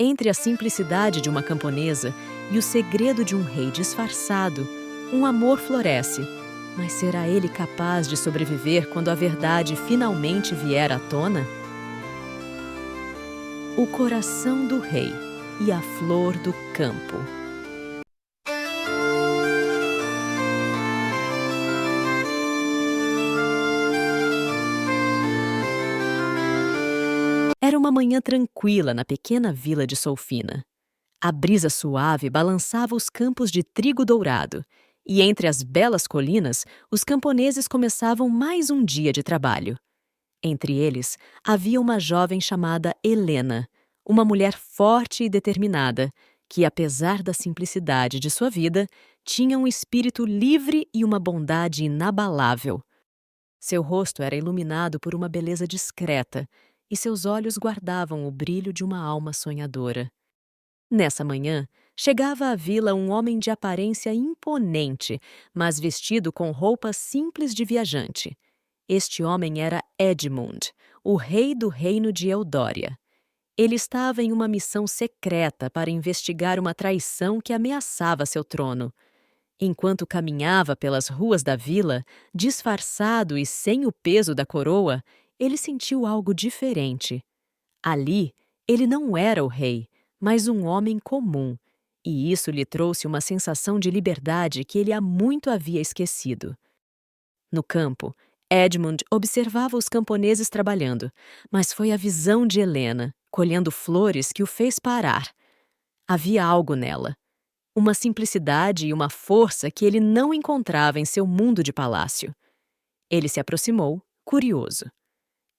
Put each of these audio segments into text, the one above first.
Entre a simplicidade de uma camponesa e o segredo de um rei disfarçado, um amor floresce. Mas será ele capaz de sobreviver quando a verdade finalmente vier à tona? O coração do rei e a flor do campo. Era uma manhã tranquila na pequena vila de Solfina. A brisa suave balançava os campos de trigo dourado, e entre as belas colinas, os camponeses começavam mais um dia de trabalho. Entre eles, havia uma jovem chamada Helena, uma mulher forte e determinada, que, apesar da simplicidade de sua vida, tinha um espírito livre e uma bondade inabalável. Seu rosto era iluminado por uma beleza discreta, e seus olhos guardavam o brilho de uma alma sonhadora. Nessa manhã, chegava à vila um homem de aparência imponente, mas vestido com roupas simples de viajante. Este homem era Edmund, o rei do reino de Eudória. Ele estava em uma missão secreta para investigar uma traição que ameaçava seu trono. Enquanto caminhava pelas ruas da vila, disfarçado e sem o peso da coroa, ele sentiu algo diferente. Ali, ele não era o rei, mas um homem comum, e isso lhe trouxe uma sensação de liberdade que ele há muito havia esquecido. No campo, Edmund observava os camponeses trabalhando, mas foi a visão de Helena, colhendo flores, que o fez parar. Havia algo nela, uma simplicidade e uma força que ele não encontrava em seu mundo de palácio. Ele se aproximou, curioso.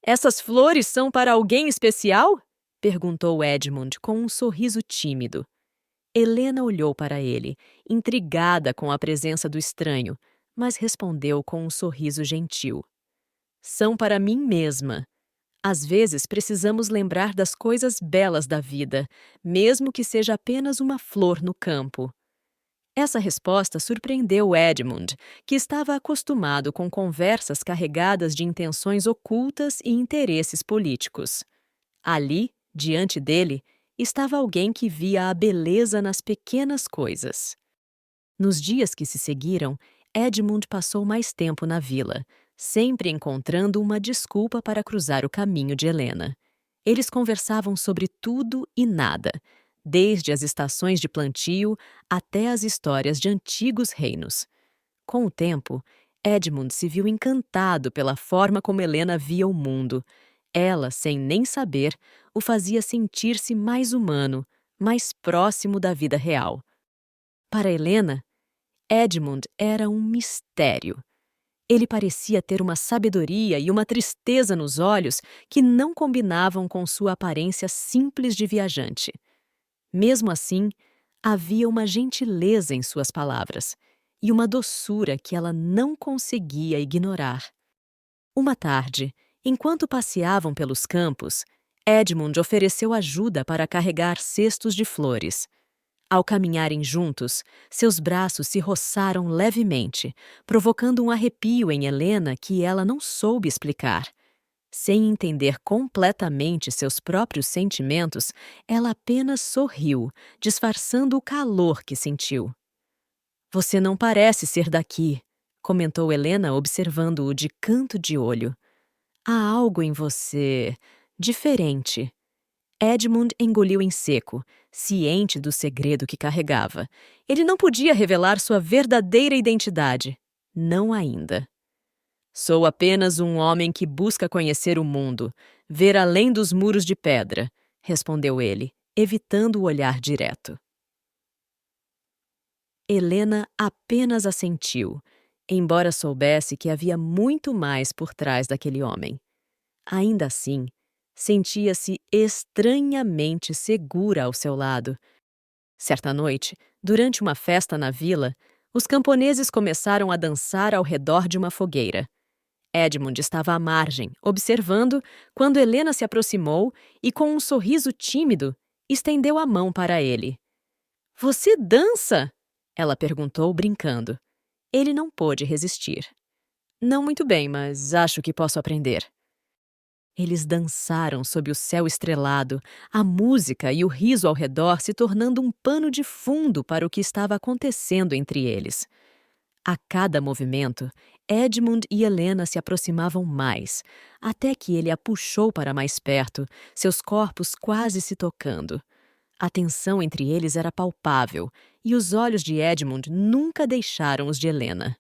"Essas flores são para alguém especial?" perguntou Edmund com um sorriso tímido. Helena olhou para ele, intrigada com a presença do estranho, mas respondeu com um sorriso gentil. "São para mim mesma. Às vezes precisamos lembrar das coisas belas da vida, mesmo que seja apenas uma flor no campo." Essa resposta surpreendeu Edmund, que estava acostumado com conversas carregadas de intenções ocultas e interesses políticos. Ali, diante dele, estava alguém que via a beleza nas pequenas coisas. Nos dias que se seguiram, Edmund passou mais tempo na vila, sempre encontrando uma desculpa para cruzar o caminho de Helena. Eles conversavam sobre tudo e nada, desde as estações de plantio até as histórias de antigos reinos. Com o tempo, Edmund se viu encantado pela forma como Helena via o mundo. Ela, sem nem saber, o fazia sentir-se mais humano, mais próximo da vida real. Para Helena, Edmund era um mistério. Ele parecia ter uma sabedoria e uma tristeza nos olhos que não combinavam com sua aparência simples de viajante. Mesmo assim, havia uma gentileza em suas palavras e uma doçura que ela não conseguia ignorar. Uma tarde, enquanto passeavam pelos campos, Edmund ofereceu ajuda para carregar cestos de flores. Ao caminharem juntos, seus braços se roçaram levemente, provocando um arrepio em Helena que ela não soube explicar. Sem entender completamente seus próprios sentimentos, ela apenas sorriu, disfarçando o calor que sentiu. "Você não parece ser daqui", comentou Helena, observando-o de canto de olho. "Há algo em você diferente." Edmund engoliu em seco, ciente do segredo que carregava. Ele não podia revelar sua verdadeira identidade. Não ainda. "Sou apenas um homem que busca conhecer o mundo, ver além dos muros de pedra", respondeu ele, evitando o olhar direto. Helena apenas assentiu, embora soubesse que havia muito mais por trás daquele homem. Ainda assim, sentia-se estranhamente segura ao seu lado. Certa noite, durante uma festa na vila, os camponeses começaram a dançar ao redor de uma fogueira. Edmund estava à margem, observando, quando Helena se aproximou e, com um sorriso tímido, estendeu a mão para ele. "Você dança?" ela perguntou, brincando. Ele não pôde resistir. "Não muito bem, mas acho que posso aprender." Eles dançaram sob o céu estrelado, a música e o riso ao redor se tornando um pano de fundo para o que estava acontecendo entre eles. A cada movimento, Edmund e Helena se aproximavam mais, até que ele a puxou para mais perto, seus corpos quase se tocando. A tensão entre eles era palpável, e os olhos de Edmund nunca deixaram os de Helena.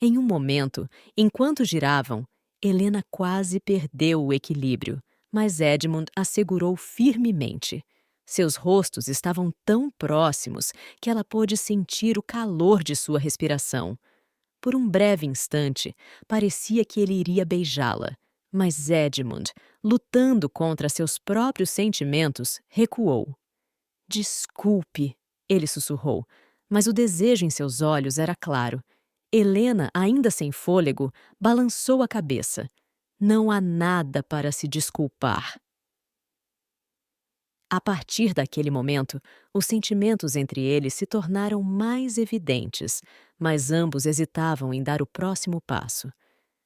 Em um momento, enquanto giravam, Helena quase perdeu o equilíbrio, mas Edmund a segurou firmemente. Seus rostos estavam tão próximos que ela pôde sentir o calor de sua respiração. Por um breve instante, parecia que ele iria beijá-la, mas Edmund, lutando contra seus próprios sentimentos, recuou. Desculpe, ele sussurrou, mas o desejo em seus olhos era claro. Helena, ainda sem fôlego, balançou a cabeça. Não há nada para se desculpar. A partir daquele momento, os sentimentos entre eles se tornaram mais evidentes, mas ambos hesitavam em dar o próximo passo.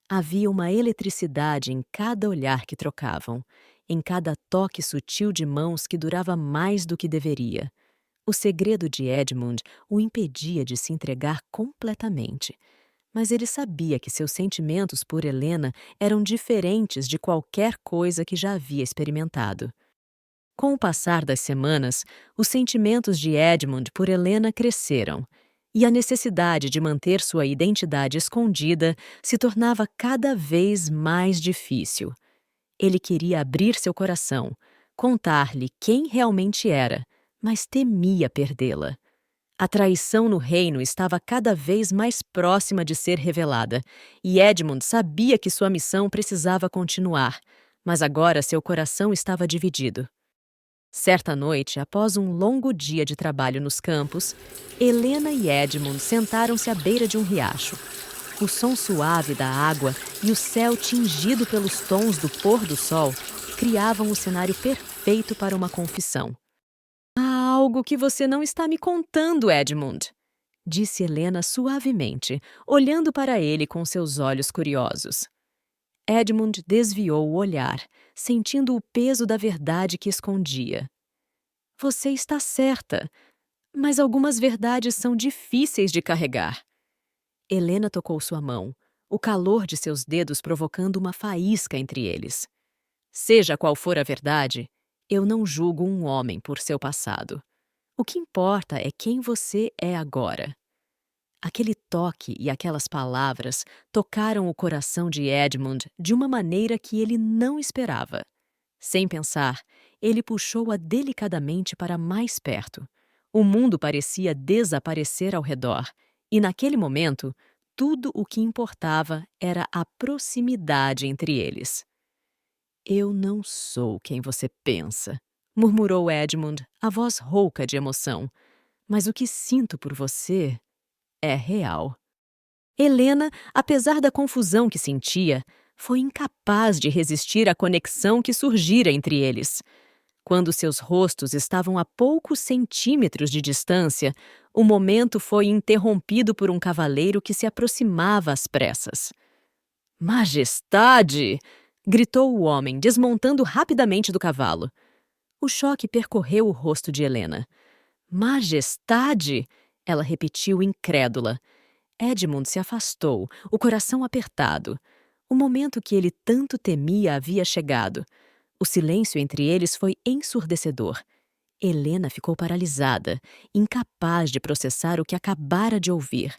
Havia uma eletricidade em cada olhar que trocavam, em cada toque sutil de mãos que durava mais do que deveria. O segredo de Edmund o impedia de se entregar completamente. Mas ele sabia que seus sentimentos por Helena eram diferentes de qualquer coisa que já havia experimentado. Com o passar das semanas, os sentimentos de Edmund por Helena cresceram, e a necessidade de manter sua identidade escondida se tornava cada vez mais difícil. Ele queria abrir seu coração, contar-lhe quem realmente era, mas temia perdê-la. A traição no reino estava cada vez mais próxima de ser revelada, e Edmund sabia que sua missão precisava continuar, mas agora seu coração estava dividido. Certa noite, após um longo dia de trabalho nos campos, Helena e Edmund sentaram-se à beira de um riacho. O som suave da água e o céu tingido pelos tons do pôr do sol criavam o cenário perfeito para uma confissão. "Há algo que você não está me contando, Edmund", disse Helena suavemente, olhando para ele com seus olhos curiosos. Edmund desviou o olhar, sentindo o peso da verdade que escondia. "Você está certa, mas algumas verdades são difíceis de carregar." Helena tocou sua mão, o calor de seus dedos provocando uma faísca entre eles. "Seja qual for a verdade, eu não julgo um homem por seu passado. O que importa é quem você é agora." Aquele toque e aquelas palavras tocaram o coração de Edmund de uma maneira que ele não esperava. Sem pensar, ele puxou-a delicadamente para mais perto. O mundo parecia desaparecer ao redor, e naquele momento, tudo o que importava era a proximidade entre eles. "Eu não sou quem você pensa", murmurou Edmund, a voz rouca de emoção. "Mas o que sinto por você é real." Helena, apesar da confusão que sentia, foi incapaz de resistir à conexão que surgira entre eles. Quando seus rostos estavam a poucos centímetros de distância, o momento foi interrompido por um cavaleiro que se aproximava às pressas. "Majestade!" gritou o homem, desmontando rapidamente do cavalo. O choque percorreu o rosto de Helena. "Majestade!" ela repetiu incrédula. Edmund se afastou, o coração apertado. O momento que ele tanto temia havia chegado. O silêncio entre eles foi ensurdecedor. Helena ficou paralisada, incapaz de processar o que acabara de ouvir.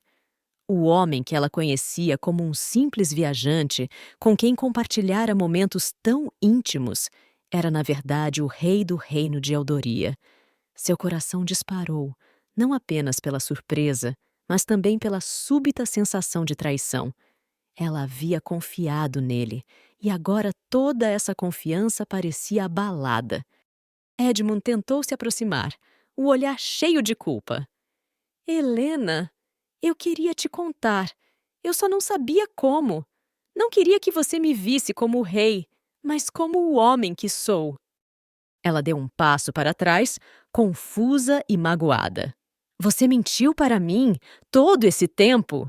O homem que ela conhecia como um simples viajante, com quem compartilhara momentos tão íntimos, era na verdade o rei do reino de Eldoria. Seu coração disparou, não apenas pela surpresa, mas também pela súbita sensação de traição. Ela havia confiado nele, e agora toda essa confiança parecia abalada. Edmund tentou se aproximar, o olhar cheio de culpa. "Helena, eu queria te contar. Eu só não sabia como. Não queria que você me visse como o rei, mas como o homem que sou." Ela deu um passo para trás, confusa e magoada. "Você mentiu para mim todo esse tempo?"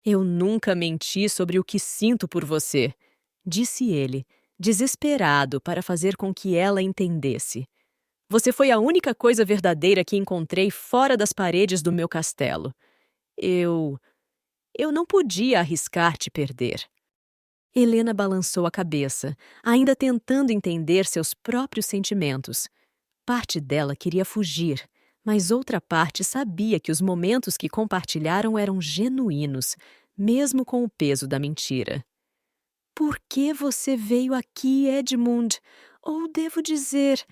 "Eu nunca menti sobre o que sinto por você", disse ele, desesperado para fazer com que ela entendesse. Você foi a única coisa verdadeira que encontrei fora das paredes do meu castelo. Eu. Eu não podia arriscar te perder. Helena balançou a cabeça, ainda tentando entender seus próprios sentimentos. Parte dela queria fugir, mas outra parte sabia que os momentos que compartilharam eram genuínos, mesmo com o peso da mentira. Por que você veio aqui, Edmund? Ou devo dizer,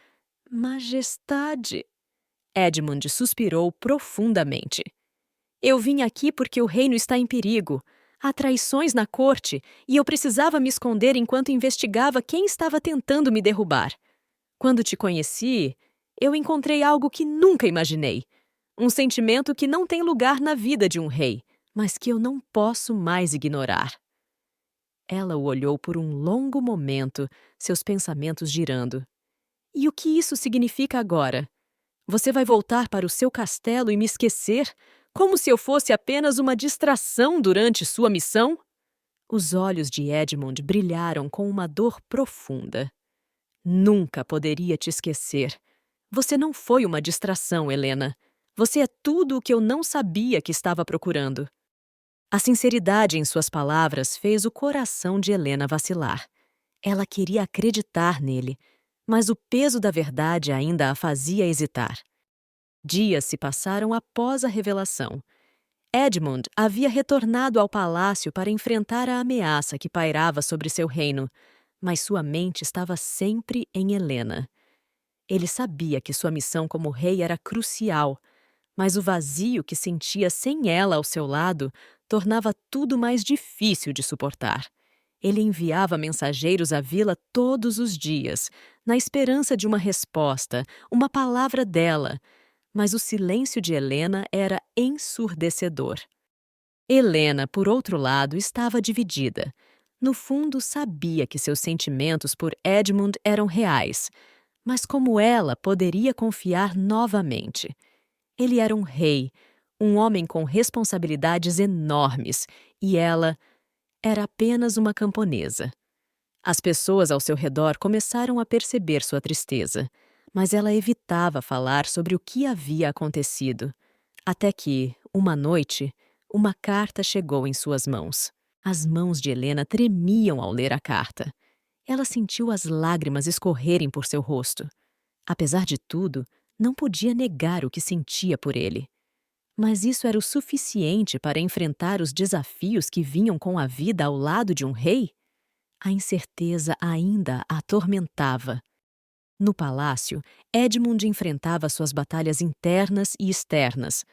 Majestade? Edmund suspirou profundamente. Eu vim aqui porque o reino está em perigo. Há traições na corte e eu precisava me esconder enquanto investigava quem estava tentando me derrubar. Quando te conheci, eu encontrei algo que nunca imaginei. Um sentimento que não tem lugar na vida de um rei, mas que eu não posso mais ignorar. Ela o olhou por um longo momento, seus pensamentos girando. E o que isso significa agora? Você vai voltar para o seu castelo e me esquecer, como se eu fosse apenas uma distração durante sua missão? Os olhos de Edmund brilharam com uma dor profunda. Nunca poderia te esquecer. Você não foi uma distração, Helena. Você é tudo o que eu não sabia que estava procurando. A sinceridade em suas palavras fez o coração de Helena vacilar. Ela queria acreditar nele, mas o peso da verdade ainda a fazia hesitar. Dias se passaram após a revelação. Edmund havia retornado ao palácio para enfrentar a ameaça que pairava sobre seu reino, mas sua mente estava sempre em Helena. Ele sabia que sua missão como rei era crucial, mas o vazio que sentia sem ela ao seu lado tornava tudo mais difícil de suportar. Ele enviava mensageiros à vila todos os dias, na esperança de uma resposta, uma palavra dela, mas o silêncio de Helena era ensurdecedor. Helena, por outro lado, estava dividida. No fundo, sabia que seus sentimentos por Edmund eram reais, mas como ela poderia confiar novamente? Ele era um rei, um homem com responsabilidades enormes, e ela era apenas uma camponesa. As pessoas ao seu redor começaram a perceber sua tristeza, mas ela evitava falar sobre o que havia acontecido. Até que, uma noite, uma carta chegou em suas mãos. As mãos de Helena tremiam ao ler a carta. Ela sentiu as lágrimas escorrerem por seu rosto. Apesar de tudo, não podia negar o que sentia por ele. Mas isso era o suficiente para enfrentar os desafios que vinham com a vida ao lado de um rei? A incerteza ainda a atormentava. No palácio, Edmund enfrentava suas batalhas internas e externas.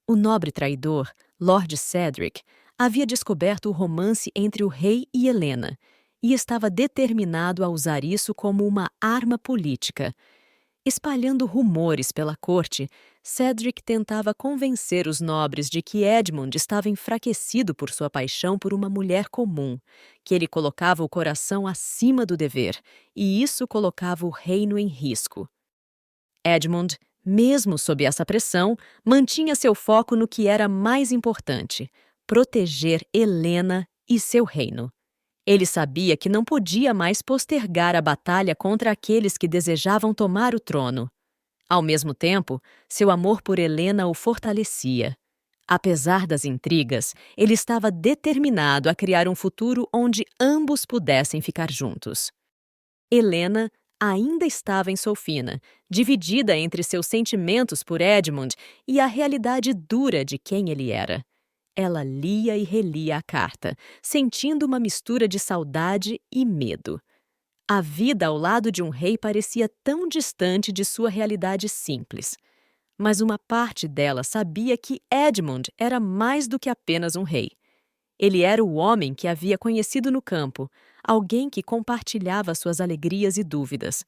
O nobre traidor, Lord Cedric, havia descoberto o romance entre o rei e Helena e estava determinado a usar isso como uma arma política. Espalhando rumores pela corte, Cedric tentava convencer os nobres de que Edmund estava enfraquecido por sua paixão por uma mulher comum, que ele colocava o coração acima do dever, e isso colocava o reino em risco. Edmund, mesmo sob essa pressão, mantinha seu foco no que era mais importante: proteger Helena e seu reino. Ele sabia que não podia mais postergar a batalha contra aqueles que desejavam tomar o trono. Ao mesmo tempo, seu amor por Helena o fortalecia. Apesar das intrigas, ele estava determinado a criar um futuro onde ambos pudessem ficar juntos. Helena ainda estava em Solfina, dividida entre seus sentimentos por Edmund e a realidade dura de quem ele era. Ela lia e relia a carta, sentindo uma mistura de saudade e medo. A vida ao lado de um rei parecia tão distante de sua realidade simples. Mas uma parte dela sabia que Edmund era mais do que apenas um rei. Ele era o homem que havia conhecido no campo, alguém que compartilhava suas alegrias e dúvidas.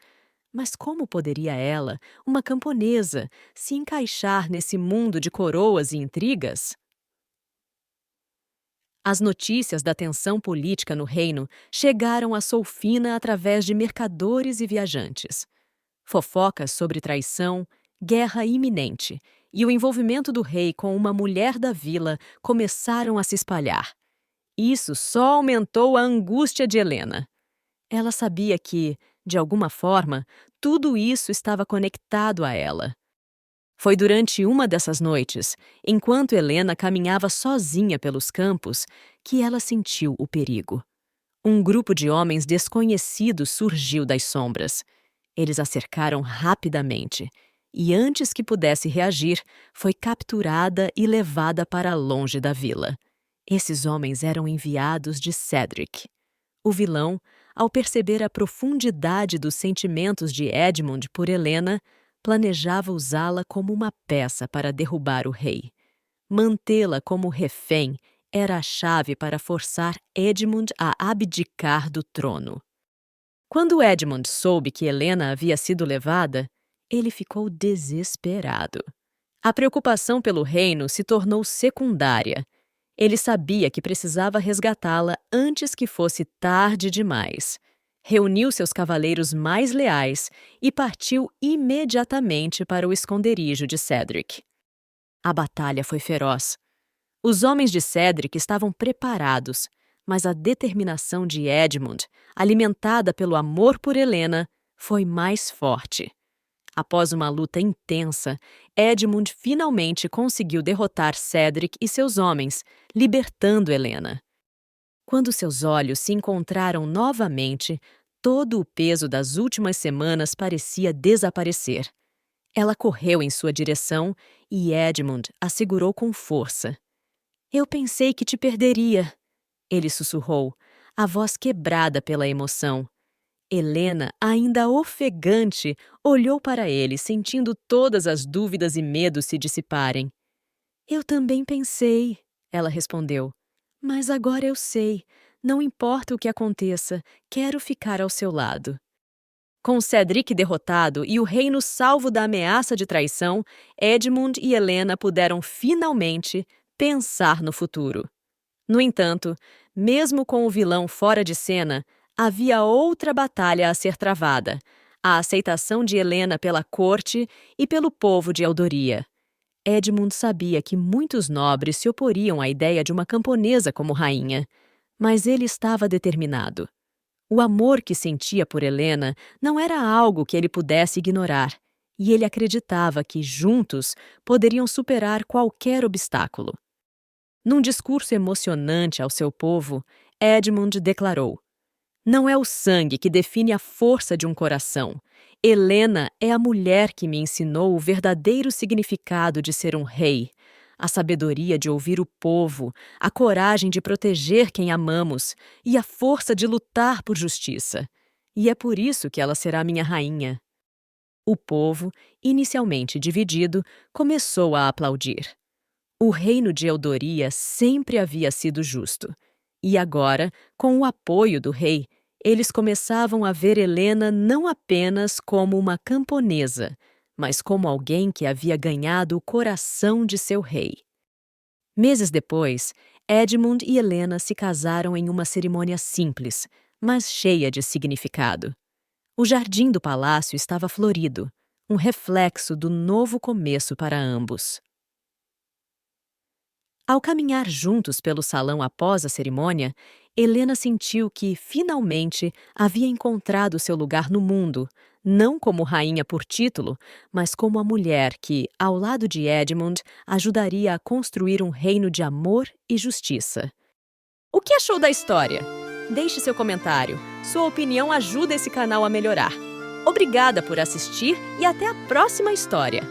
Mas como poderia ela, uma camponesa, se encaixar nesse mundo de coroas e intrigas? As notícias da tensão política no reino chegaram a Solfina através de mercadores e viajantes. Fofocas sobre traição, guerra iminente e o envolvimento do rei com uma mulher da vila começaram a se espalhar. Isso só aumentou a angústia de Helena. Ela sabia que, de alguma forma, tudo isso estava conectado a ela. Foi durante uma dessas noites, enquanto Helena caminhava sozinha pelos campos, que ela sentiu o perigo. Um grupo de homens desconhecidos surgiu das sombras. Eles a cercaram rapidamente e, antes que pudesse reagir, foi capturada e levada para longe da vila. Esses homens eram enviados de Cedric. O vilão, ao perceber a profundidade dos sentimentos de Edmund por Helena, planejava usá-la como uma peça para derrubar o rei. Mantê-la como refém era a chave para forçar Edmund a abdicar do trono. Quando Edmund soube que Helena havia sido levada, ele ficou desesperado. A preocupação pelo reino se tornou secundária. Ele sabia que precisava resgatá-la antes que fosse tarde demais. Reuniu seus cavaleiros mais leais e partiu imediatamente para o esconderijo de Cedric. A batalha foi feroz. Os homens de Cedric estavam preparados, mas a determinação de Edmund, alimentada pelo amor por Helena, foi mais forte. Após uma luta intensa, Edmund finalmente conseguiu derrotar Cedric e seus homens, libertando Helena. Quando seus olhos se encontraram novamente, todo o peso das últimas semanas parecia desaparecer. Ela correu em sua direção e Edmund a segurou com força. "Eu pensei que te perderia", ele sussurrou, a voz quebrada pela emoção. Helena, ainda ofegante, olhou para ele, sentindo todas as dúvidas e medos se dissiparem. "Eu também pensei", ela respondeu. "Mas agora eu sei. Não importa o que aconteça, quero ficar ao seu lado." Com Cedric derrotado e o reino salvo da ameaça de traição, Edmund e Helena puderam finalmente pensar no futuro. No entanto, mesmo com o vilão fora de cena, havia outra batalha a ser travada: a aceitação de Helena pela corte e pelo povo de Eldoria. Edmund sabia que muitos nobres se oporiam à ideia de uma camponesa como rainha, mas ele estava determinado. O amor que sentia por Helena não era algo que ele pudesse ignorar, e ele acreditava que, juntos, poderiam superar qualquer obstáculo. Num discurso emocionante ao seu povo, Edmund declarou: "Não é o sangue que define a força de um coração. Helena é a mulher que me ensinou o verdadeiro significado de ser um rei, a sabedoria de ouvir o povo, a coragem de proteger quem amamos e a força de lutar por justiça. E é por isso que ela será minha rainha." O povo, inicialmente dividido, começou a aplaudir. O reino de Eldoria sempre havia sido justo. E agora, com o apoio do rei, eles começavam a ver Helena não apenas como uma camponesa, mas como alguém que havia ganhado o coração de seu rei. Meses depois, Edmund e Helena se casaram em uma cerimônia simples, mas cheia de significado. O jardim do palácio estava florido, um reflexo do novo começo para ambos. Ao caminhar juntos pelo salão após a cerimônia, Helena sentiu que, finalmente, havia encontrado seu lugar no mundo, não como rainha por título, mas como a mulher que, ao lado de Edmund, ajudaria a construir um reino de amor e justiça. O que achou da história? Deixe seu comentário. Sua opinião ajuda esse canal a melhorar. Obrigada por assistir e até a próxima história!